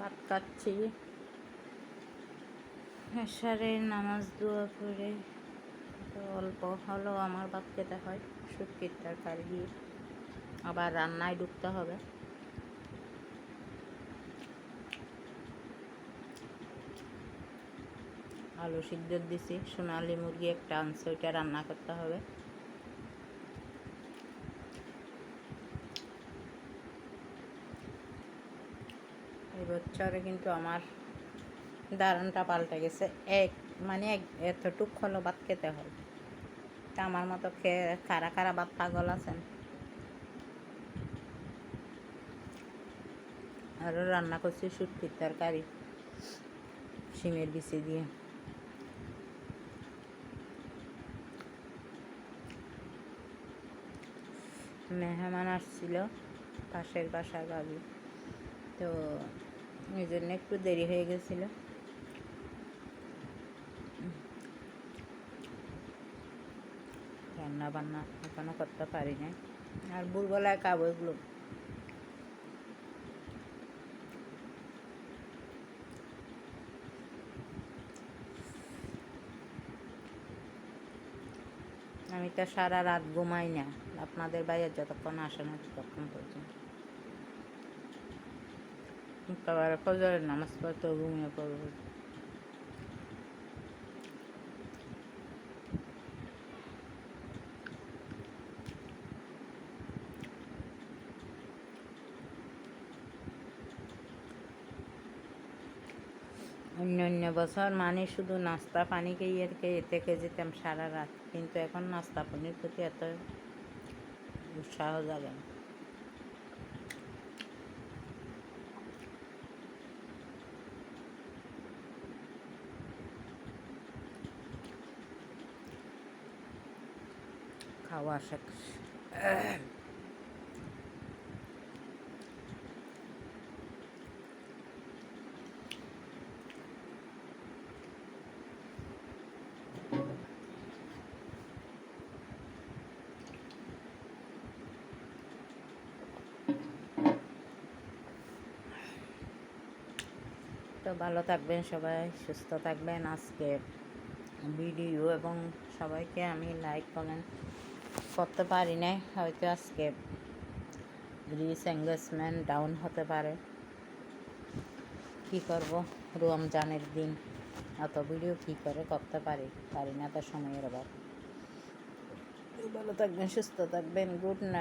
ভাত খাচ্ছি, এশারের নামাজ দোয়া করে। তো অল্প হলেও আমার ভাত খেতে হয় শুটকির তরকারি দিয়ে, আবার রান্নায় ঢুকতে হবে। আলু সিদ্ধ দিছি, সোনালি মুরগি একটা আনছে, ওইটা রান্না করতে হবে। এই বছরে কিন্তু আমার দারুণটা পাল্টে গেছে। এতটুক হলো ভাত খেতে হয়। তা আমার মতো কারা কারা ভাত পাগল আছেন। আরও রান্না করছি শুটকির তরকারি শিমের বিচি দিয়ে। মেহমান আসছিল পাশের বাসার ভাবি, তো এই জন্য একটু দেরি হয়ে গেছিল। রান্না বান্না এখনও করতে পারি না, আর ভোরবেলায় খাবো এগুলো। আমি তো সারা রাত ঘুমাই না, আপনাদের বাইরে যতক্ষণ আসে না ততক্ষণ পর্যন্ত। একেবারে ফজরের নামাজ পড়তে ঘুমিয়ে পড়বো। অন্য বছর শুধু নাস্তা পানি খেয়ে থেকে যেতাম সারা রাত, কিন্তু এখন নাস্তা পানির প্রতি এত উৎসাহ জাগে না। খাওয়া শেষ। তো ভালো থাকবেন সবাই, সুস্থ থাকবেন। আজকে ভিডিও এবং সবাইকে আমি লাইক কমেন্ট করতে পারি নাই, হয়তো আজকে রিচ এঙ্গেজমেন্ট ডাউন হতে পারে। কি করব, রমজানের দিন এত ভিডিও কি করে করতে পারি না, তো সময়ের অভাব। ভালো থাকবেন, সুস্থ থাকবেন, গুড নাইট।